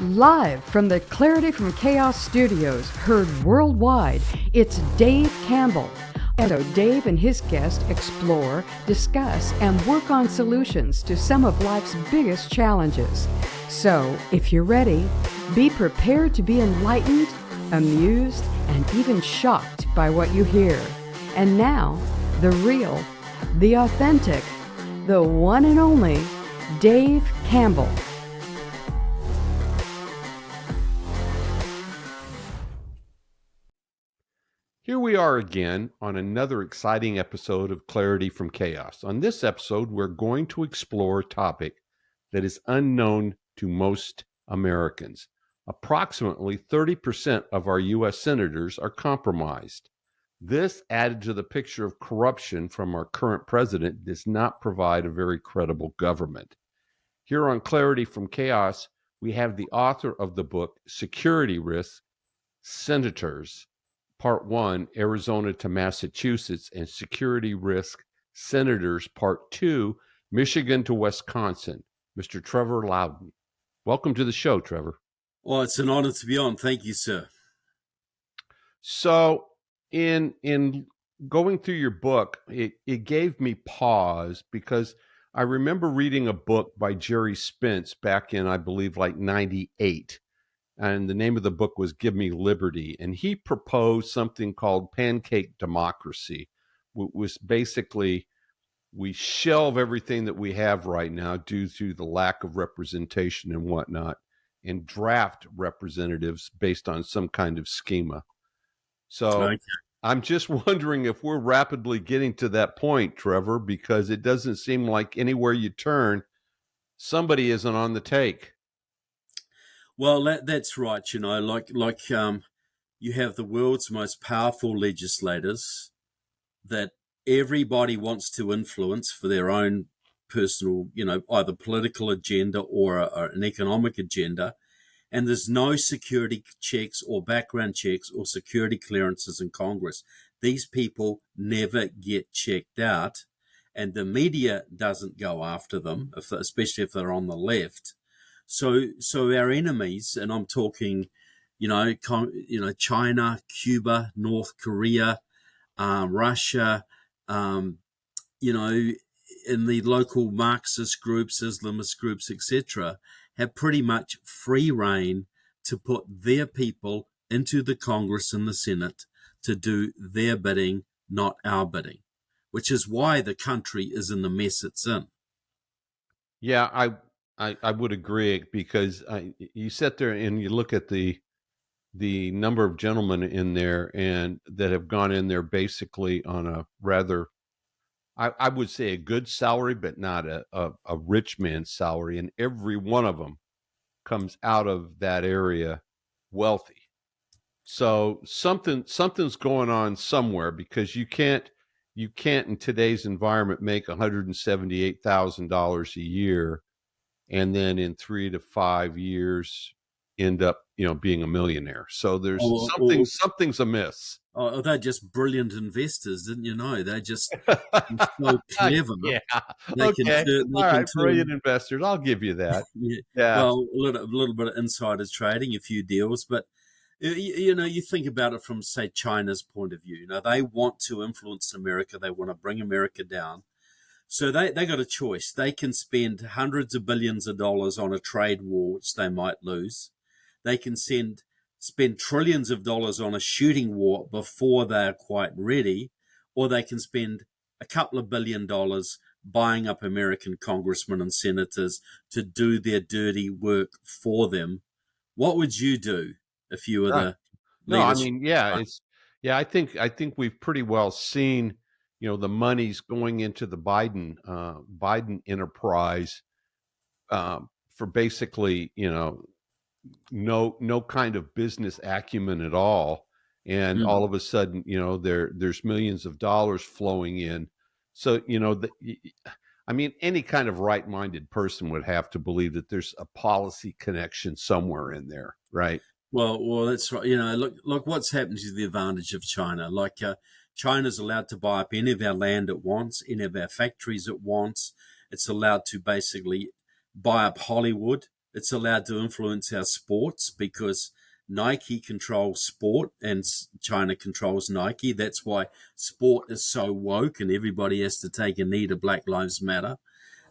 Live from the Clarity from Chaos studios, heard worldwide, it's Dave Campbell. And so Dave and his guests explore, discuss, and work on solutions to some of life's biggest challenges. So, if you're ready, be prepared to be enlightened, amused, and even shocked by what you hear. And now, the real, the authentic, the one and only Dave Campbell. Here we are again on another exciting episode of Clarity from Chaos. On this episode, we're going to explore a topic that is unknown to most Americans. Approximately 30% of our U.S. senators are compromised. This, added to the picture of corruption from our current president, does not provide a very credible government. Here on Clarity from Chaos, we have the author of the book, Security Risk, Senators, Part 1, Arizona to Massachusetts, and Security Risk Senators, Part 2, Michigan to Wisconsin, Mr. Trevor Loudon. Welcome to the show, Trevor. Well, it's an honor to be on. Thank you, sir. So, in going through your book, it gave me pause because I remember reading a book by Jerry Spence back in, I believe, like 98. And the name of the book was Give Me Liberty. And he proposed something called pancake democracy, which was basically we shelve everything that we have right now due to the lack of representation and whatnot, and draft representatives based on some kind of schema. So okay. I'm just wondering if we're rapidly getting to that point, Trevor, because it doesn't seem like anywhere you turn, somebody isn't on the take. Well, that's right. You know, like you have the world's most powerful legislators that everybody wants to influence for their own personal, either political agenda or an economic agenda. And there's no security checks or background checks or security clearances in Congress. These people never get checked out, and the media doesn't go after them, especially if they're on the left. So our enemies, and I'm talking, China, Cuba, North Korea, Russia, in the local Marxist groups, Islamist groups, etc., have pretty much free rein to put their people into the Congress and the Senate to do their bidding, not our bidding, which is why the country is in the mess it's in. Yeah, I would agree, because you sit there and you look at the number of gentlemen in there and that have gone in there basically on a rather, I would say, a good salary, but not a rich man's salary. And every one of them comes out of that area wealthy. So something's going on somewhere, because you can't in today's environment make $178,000 a year and then in 3 to 5 years end up, being a millionaire. So there's something's amiss. Oh, they're just brilliant investors, didn't you know? They're just so clever. Yeah. Okay. All right, brilliant investors. I'll give you that. Yeah. Well, a little bit of insider trading, a few deals, but you think about it from, say, China's point of view. They want to influence America. They want to bring America down. So they got a choice. They can spend hundreds of billions of dollars on a trade war, which they might lose. They can spend trillions of dollars on a shooting war before they're quite ready, or they can spend a couple of $1 billion buying up American congressmen and senators to do their dirty work for them. What would you do if you were the leaders? I think we've pretty well seen, the money's going into the Biden enterprise for basically, no kind of business acumen at all. And all of a sudden, there's millions of dollars flowing in. So, any kind of right-minded person would have to believe that there's a policy connection somewhere in there, right? Well, that's right. Look what's happened to the advantage of China. China's allowed to buy up any of our land it wants, any of our factories it wants. It's allowed to basically buy up Hollywood. It's allowed to influence our sports because Nike controls sport and China controls Nike. That's why sport is so woke and everybody has to take a knee to Black Lives Matter.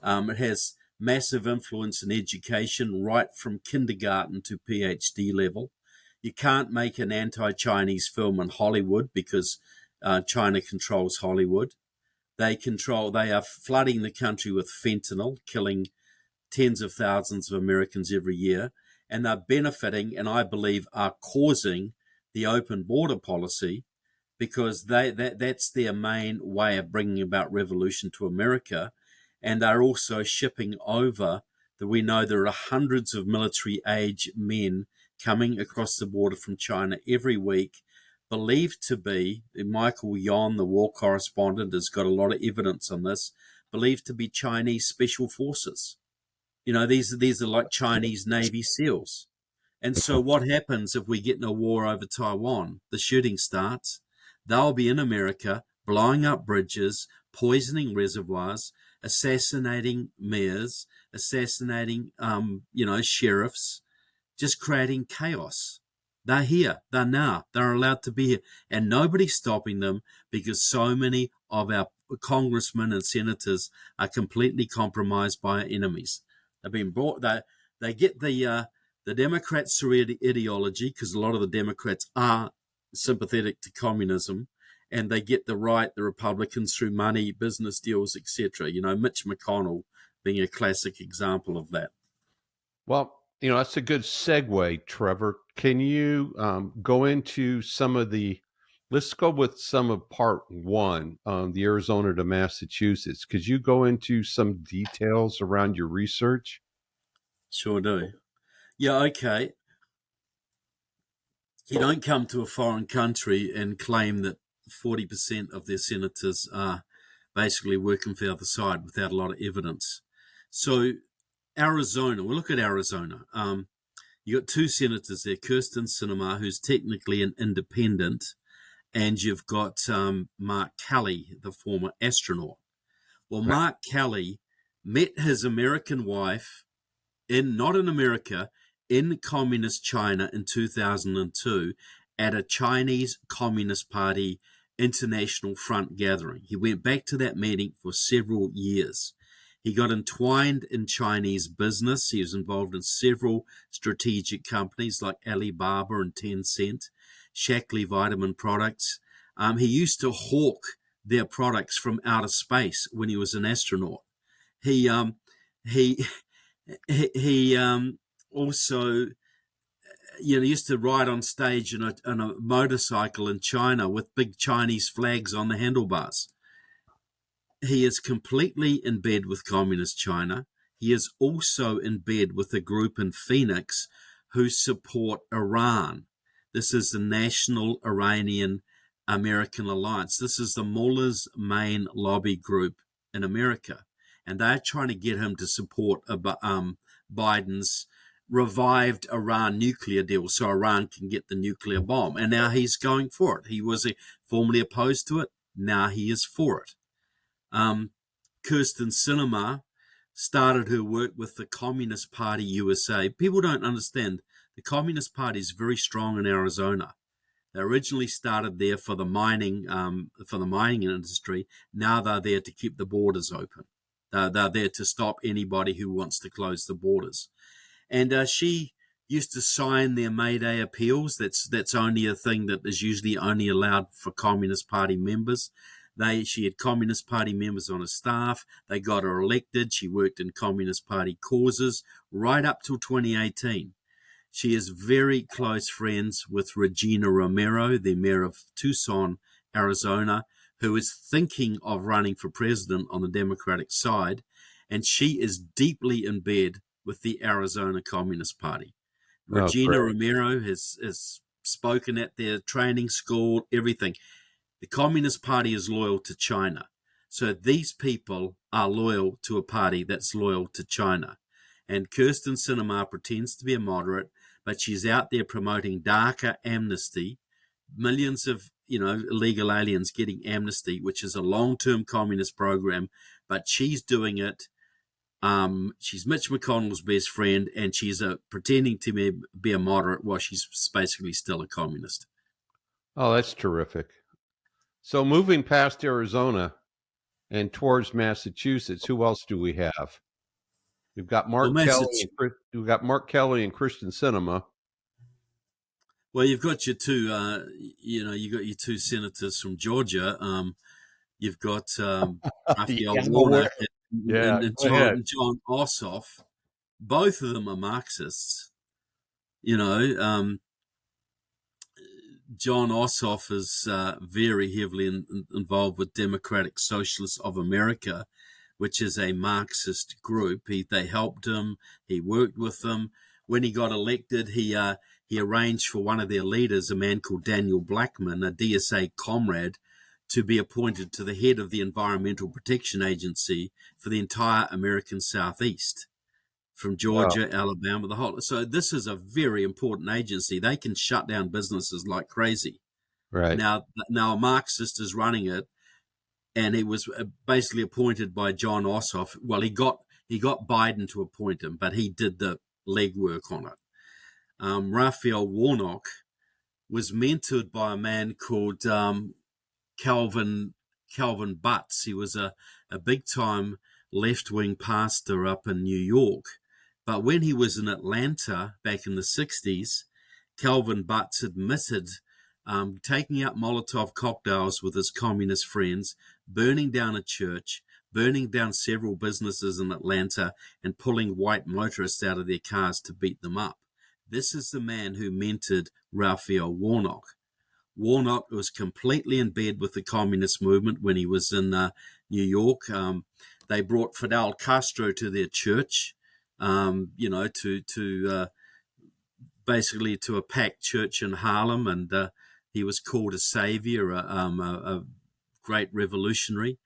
It has massive influence in education, right from kindergarten to PhD level. You can't make an anti-Chinese film in Hollywood because China controls Hollywood. They are flooding the country with fentanyl, killing tens of thousands of Americans every year, and they're benefiting, and I believe are causing the open border policy because that's their main way of bringing about revolution to America. And they're also shipping over that we know there are hundreds of military age men coming across the border from China every week, believed to be, Michael Yon, the war correspondent, has got a lot of evidence on this, believed to be Chinese special forces. These are like Chinese Navy SEALs. And so what happens if we get in a war over Taiwan? The shooting starts. They'll be in America, blowing up bridges, poisoning reservoirs, assassinating mayors, assassinating, sheriffs, just creating chaos. They're here. They're now. They're allowed to be here. And nobody's stopping them because so many of our congressmen and senators are completely compromised by our enemies. They've been brought. They get the Democrats' ideology because a lot of the Democrats are sympathetic to communism, and they get the Republicans through money, business deals, etc. Mitch McConnell being a classic example of that. Well, that's a good segue, Trevor. Can you go into let's go with some of part one, the Arizona to Massachusetts. Could you go into some details around your research? Sure do. Yeah, okay. You don't come to a foreign country and claim that 40% of their senators are basically working for the other side without a lot of evidence. So Arizona, we'll look at Arizona. You got two senators there, Kyrsten Sinema, who's technically an independent, and you've got Mark Kelly, the former astronaut. Well, Mark Kelly met his American wife not in America, in communist China in 2002 at a Chinese Communist Party International Front gathering. He went back to that meeting for several years. He got entwined in Chinese business. He was involved in several strategic companies like Alibaba and Tencent, Shaklee Vitamin Products. He used to hawk their products from outer space when he was an astronaut. He also, used to ride on stage on a motorcycle in China with big Chinese flags on the handlebars. He is completely in bed with communist China. He is also in bed with a group in Phoenix who support Iran. This is the National Iranian American Alliance. This is the mullah's main lobby group in America. And they're trying to get him to support Biden's revived Iran nuclear deal so Iran can get the nuclear bomb. And now he's going for it. He was formerly opposed to it. Now he is for it. Kyrsten Sinema started her work with the Communist Party USA. People don't understand the Communist Party is very strong in Arizona. They originally started there for the mining industry. Now they're there to keep the borders open. They're there to stop anybody who wants to close the borders. And she used to sign their Mayday appeals. That's only a thing that is usually only allowed for Communist Party members. She had Communist Party members on her staff. They got her elected. She worked in Communist Party causes right up till 2018. She is very close friends with Regina Romero, the mayor of Tucson, Arizona, who is thinking of running for president on the Democratic side, and she is deeply in bed with the Arizona Communist Party. Regina Romero has spoken at their training school, everything. The Communist Party is loyal to China. So these people are loyal to a party that's loyal to China. And Kyrsten Sinema pretends to be a moderate, but she's out there promoting darker amnesty, millions of illegal aliens getting amnesty, which is a long-term communist program, but she's doing it She's Mitch McConnell's best friend, and she's pretending to be a moderate while she's basically still a communist. Oh, that's terrific. So moving past Arizona and towards Massachusetts, who else do we have? We've got Well, Mark Kelly. We've got Mark Kelly and Kristen Sinema. Well, you've got your two, you got your two senators from Georgia. You've got Raphael Yeah, I'm aware. Warnock Yeah, and go ahead. John Ossoff. Both of them are Marxists. You know, John Ossoff is very heavily involved with Democratic Socialists of America, which is a Marxist group. They helped him. He worked with them. When he got elected, he arranged for one of their leaders, a man called Daniel Blackman, a DSA comrade, to be appointed to the head of the Environmental Protection Agency for the entire American Southeast, from Wow. Georgia, Alabama, the whole. So this is a very important agency. They can shut down businesses like crazy. Right. Now a Marxist is running it, and he was basically appointed by John Ossoff. Well, he got Biden to appoint him, but he did the legwork on it. Raphael Warnock was mentored by a man called Calvin Butts. He was a big time left wing pastor up in New York. But when he was in Atlanta back in the 60s, Calvin Butts admitted taking out Molotov cocktails with his communist friends, burning down a church, burning down several businesses in Atlanta, and pulling white motorists out of their cars to beat them up. This is the man who mentored Raphael Warnock. Warnock was completely in bed with the communist movement when he was in New York. They brought Fidel Castro to their church, to basically to a packed church in Harlem, and he was called a savior, a great revolutionary.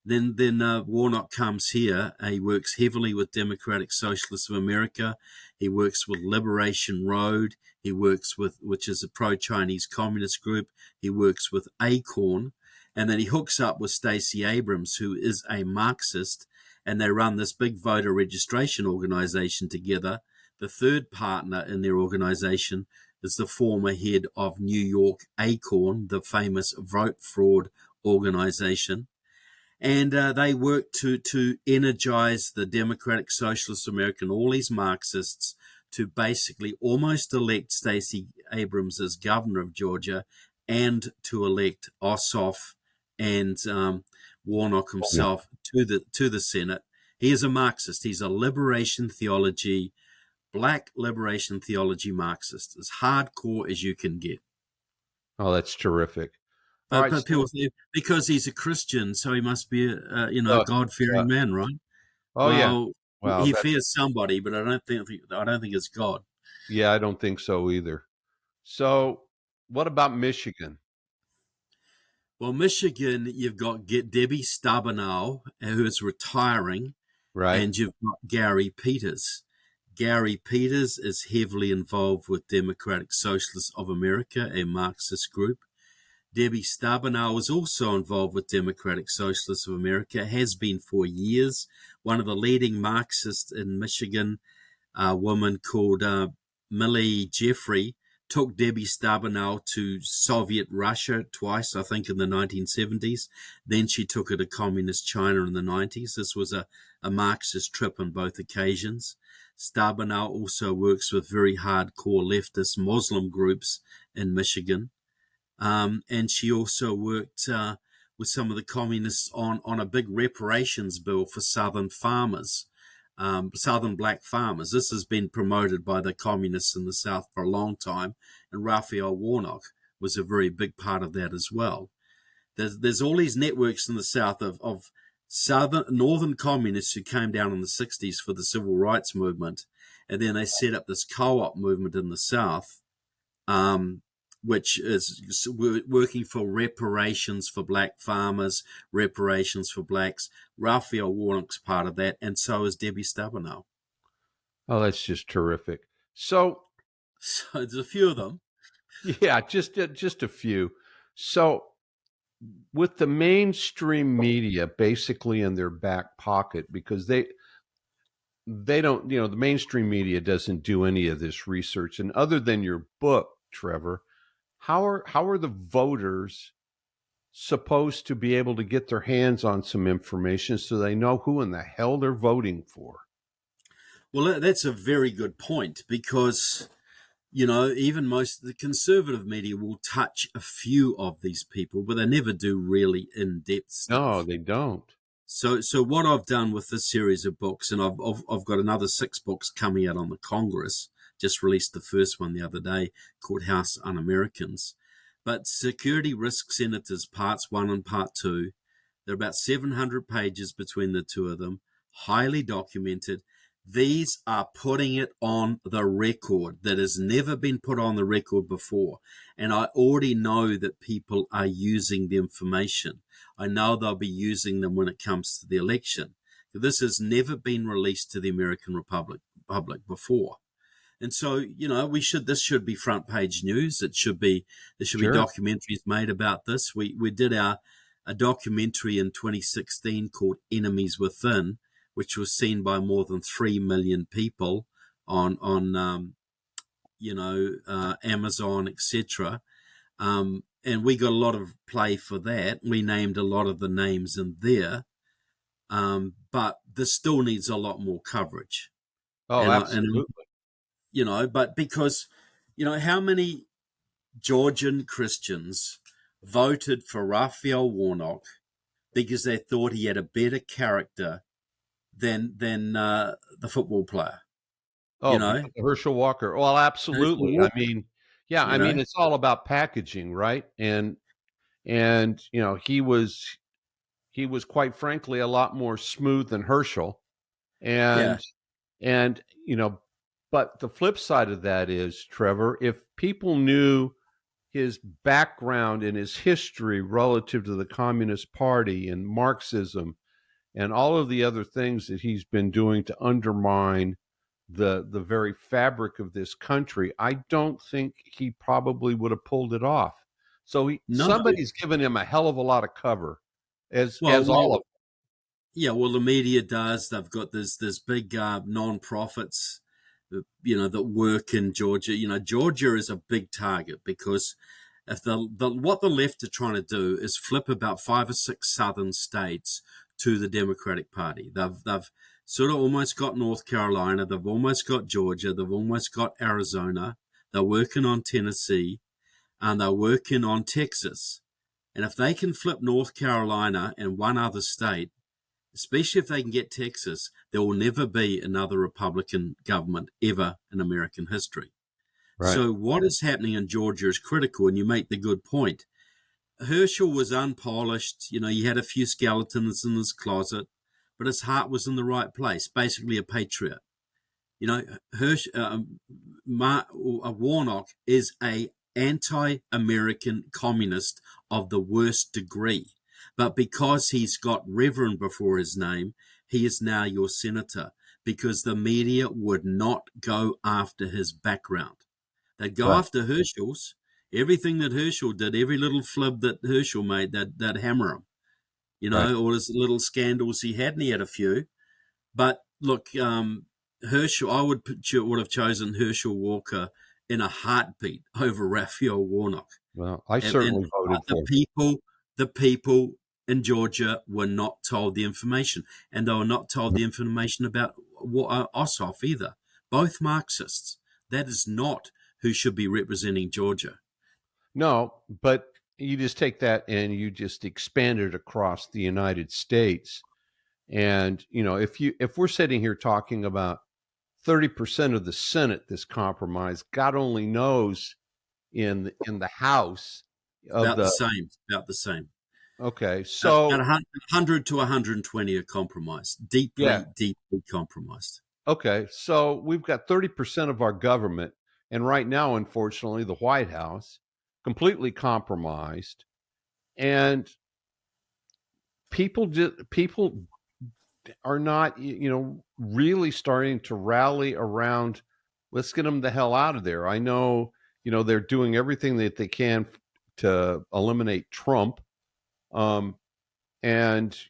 Then Warnock comes here. He works heavily with Democratic Socialists of America. He works with Liberation Road. He works with, which is a pro-Chinese communist group. He works with Acorn. And then he hooks up with Stacey Abrams, who is a Marxist, and they run this big voter registration organization together. The third partner in their organization is the former head of New York Acorn, the famous vote fraud organization. And they work to energize the Democratic Socialists of America and all these Marxists to basically almost elect Stacey Abrams as governor of Georgia, and to elect Ossoff and Warnock himself to the Senate. He is a Marxist. He's a liberation theology, black liberation theology Marxist, as hardcore as you can get. Oh, that's terrific. But people think because he's a Christian, so he must be a God-fearing man, right? Oh, yeah. Well, he fears somebody, but I don't think it's God. Yeah, I don't think so either. So, what about Michigan? Well, Michigan, you've got Debbie Stabenow, who is retiring, Right. and you've got Gary Peters. Gary Peters is heavily involved with Democratic Socialists of America, a Marxist group. Debbie Stabenow is also involved with Democratic Socialists of America, has been for years. One of the leading Marxists in Michigan, a woman called Millie Jeffrey, took Debbie Stabenow to Soviet Russia twice, I think in the 1970s. Then she took her to communist China in the 90s. This was a Marxist trip on both occasions. Stabenow also works with very hardcore leftist Muslim groups in Michigan. And she also worked with some of the communists on a big reparations bill for Southern farmers, Southern black farmers. This has been promoted by the communists in the South for a long time, and Raphael Warnock was a very big part of that as well. There's all these networks in the South of northern communists who came down in the 60s for the civil rights movement, and then they set up this co-op movement in the South, which is working for reparations for black farmers, reparations for blacks. Raphael Warnock's part of that, and so is Debbie Stabenow. Oh, that's just terrific. So there's a few of them. Yeah, just a few. So with the mainstream media basically in their back pocket, because they don't, the mainstream media doesn't do any of this research. And other than your book, Trevor, how are the voters supposed to be able to get their hands on some information so they know who in the hell they're voting for? Well, that's a very good point, because even most of the conservative media will touch a few of these people, but they never do really in-depth No, stuff. they don't. So what I've done with this series of books, and I've got another 6 books coming out on the Congress. Just released the first one the other day, called House Un-Americans. But Security Risk Senators Parts 1 and Part 2, they're about 700 pages between the two of them, highly documented. These are putting it on the record that has never been put on the record before. And I already know that people are using the information. I know they'll be using them when it comes to the election. This has never been released to the American public before. And so, this should be front page news. There should be Sure. documentaries made about this. We did a documentary in 2016 called Enemies Within, which was seen by more than 3 million people on Amazon, etc. And we got a lot of play for that. We named a lot of the names in there, but this still needs a lot more coverage. Oh, absolutely. But because, how many Georgian Christians voted for Raphael Warnock because they thought he had a better character than the football player? Oh, Herschel Walker. Well, absolutely. I mean, yeah, I mean, it's all about packaging, right? And he was quite frankly a lot more smooth than Herschel. And and but the flip side of that is, Trevor, if people knew his background and his history relative to the Communist Party and Marxism and all of the other things that he's been doing to undermine the very fabric of this country, I don't think he probably would have pulled it off. So somebody's given him a hell of a lot of cover, as all of them. Yeah, well, the media does. They've got this big non-profits, that work in Georgia. Georgia is a big target because if what the left are trying to do is flip about 5 or 6 southern states to the Democratic Party. They've sort of almost got North Carolina. They've almost got Georgia. They've almost got Arizona. They're working on Tennessee, and they're working on Texas. And if they can flip North Carolina and one other state, especially if they can get Texas, there will never be another Republican government ever in American history. Right. So what is happening in Georgia is critical, and you make the good point. Herschel was unpolished. He had a few skeletons in his closet, but his heart was in the right place, basically a patriot. Warnock is a anti-American communist of the worst degree. But because he's got Reverend before his name, he is now your senator, because the media would not go after his background. They'd go after Herschel's. Everything that Herschel did, every little flib that Herschel made, they'd hammer him, all his little scandals he had, and he had a few. But look, Herschel, I would have chosen Herschel Walker in a heartbeat over Raphael Warnock. Well, I certainly voted for him. The people in Georgia were not told the information, and they were not told the information about Ossoff either. Both Marxists. That is not who should be representing Georgia. No, but you just take that and you just expand it across the United States. And, if we're sitting here talking about 30% of the Senate that's compromised, God only knows in the House. About the same. Okay, so about 100 to 120 are compromised, deeply compromised. Okay, so we've got 30% of our government, and right now, unfortunately, the White House, completely compromised, and people are not, really starting to rally around. Let's get them the hell out of there. I know, they're doing everything that they can to eliminate Trump, and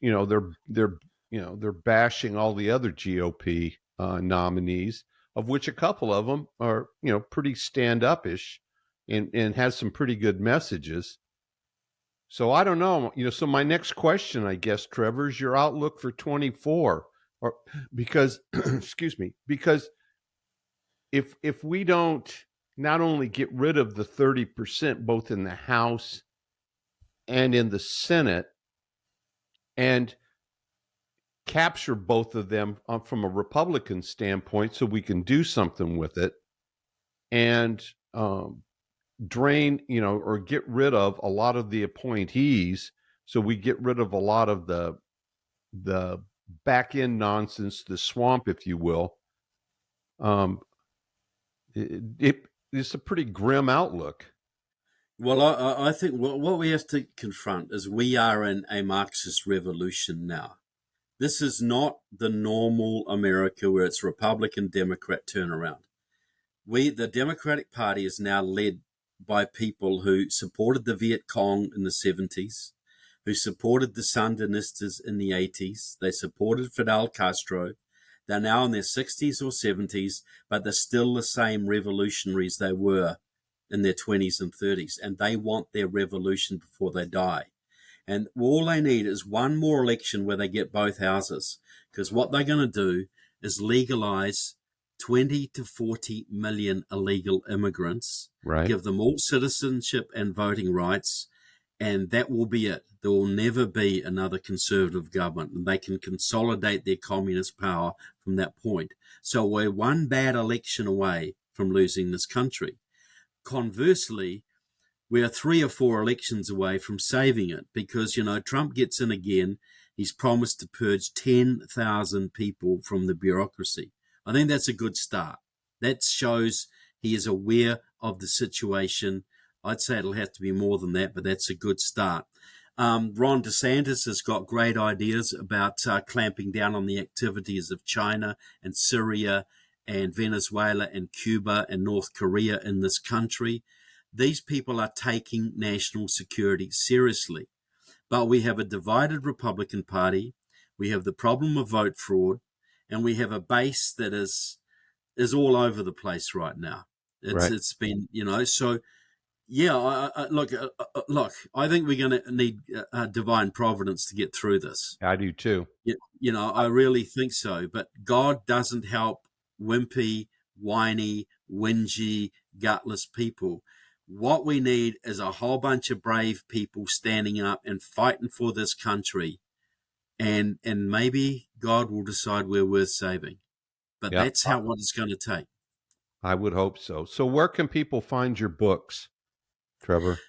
they're bashing all the other GOP nominees, of which a couple of them are, pretty stand-up-ish and has some pretty good messages. So I don't know. So my next question, I guess, Trevor, is your outlook for 24, or because, excuse me, because if we don't not only get rid of the 30% both in the House and in the Senate and capture both of them from a Republican standpoint so we can do something with it and drain, or get rid of a lot of the appointees so we get rid of a lot of the back end nonsense, the swamp, if you will. It's a pretty grim outlook. Well, I think what we have to confront is we are in a Marxist revolution now. This is not the normal America where it's Republican, Democrat turnaround. The Democratic Party is now led by people who supported the Viet Cong in the 70s, who supported the Sandinistas in the 80s. They supported Fidel Castro. They're now in their 60s or 70s, but they're still the same revolutionaries they were in their 20s and 30s, and they want their revolution before they die. And all they need is one more election where they get both houses, because what they're going to do is legalize 20 to 40 million illegal immigrants, Right. give them all citizenship and voting rights, and that will be it. There will never be another conservative government, and they can consolidate their communist power from that point. So we're one bad election away from losing this country. Conversely, we are 3 or 4 elections away from saving it because, Trump gets in again. He's promised to purge 10,000 people from the bureaucracy. I think that's a good start. That shows he is aware of the situation. I'd say it'll have to be more than that, but that's a good start. Ron DeSantis has got great ideas about clamping down on the activities of China and Syria and Venezuela and Cuba and North Korea in this country. These people are taking national security seriously. But we have a divided Republican Party. We have the problem of vote fraud, and we have a base that is all over the place right now. It's been, so yeah. Look. I think we're going to need divine providence to get through this. I do too. I really think so. But God doesn't help wimpy, whiny, whingy, gutless people. What we need is a whole bunch of brave people standing up and fighting for this country. And maybe God will decide we're worth saving. But that's what it's going to take. I would hope so. So where can people find your books, Trevor?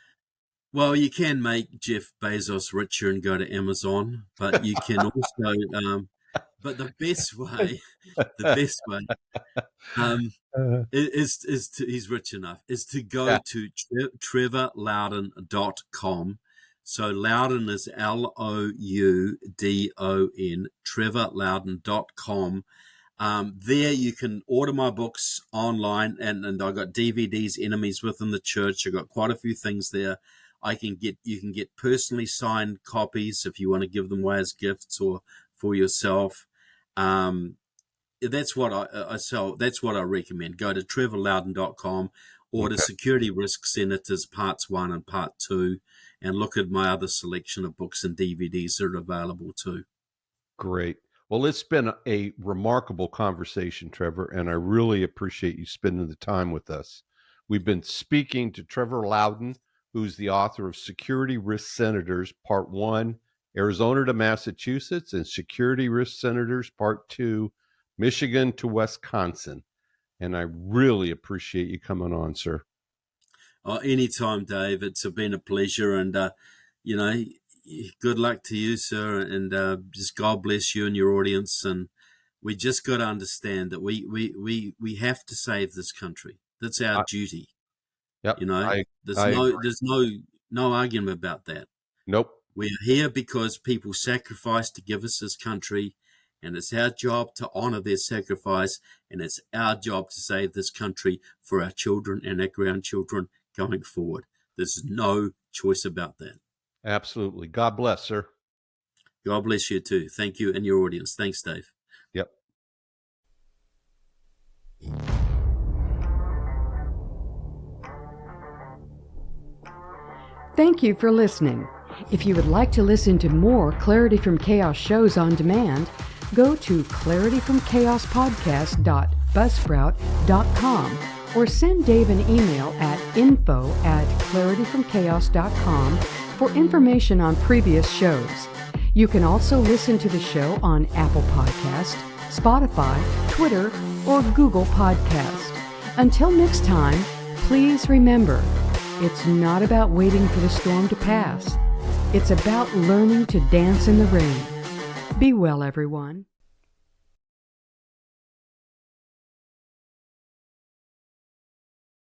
Well, you can make Jeff Bezos richer and go to Amazon, but you can also, but the best way is to, he's rich enough, is to go to trevorloudon.com. So Loudon is Loudon, trevorloudon.com. There you can order my books online, and I got DVDs, Enemies Within the Church. I got quite a few things there. You can get personally signed copies if you want to give them away as gifts or for yourself. That's what I sell. That's what I recommend. Go to trevorloudon.com, order Security Risk Senators Parts 1 and Part 2, and look at my other selection of books and DVDs that are available too. Great. Well, it's been a remarkable conversation, Trevor, and I really appreciate you spending the time with us. We've been speaking to Trevor Loudon, who's the author of Security Risk Senators Part 1, Arizona to Massachusetts, and Security Risk Senators Part 2, Michigan to Wisconsin. And I really appreciate you coming on, sir. Anytime, Dave. It's been a pleasure. And, good luck to you, sir. And just God bless you and your audience. And we just got to understand that we have to save this country. That's our duty. Yep. There's no argument about that. Nope. We are here because people sacrificed to give us this country. And it's our job to honor their sacrifice, and it's our job to save this country for our children and our grandchildren going forward. There's no choice about that. Absolutely. God bless, sir. God bless you too. Thank you and your audience. Thanks, Dave. Yep. Thank you for listening. If you would like to listen to more Clarity from Chaos shows on demand, go to clarityfromchaos.buzzsprout.com or send Dave an email at info@clarityfromchaos.com for information on previous shows. You can also listen to the show on Apple Podcast, Spotify, Twitter, or Google Podcast. Until next time, please remember, it's not about waiting for the storm to pass. It's about learning to dance in the rain. Be well, everyone.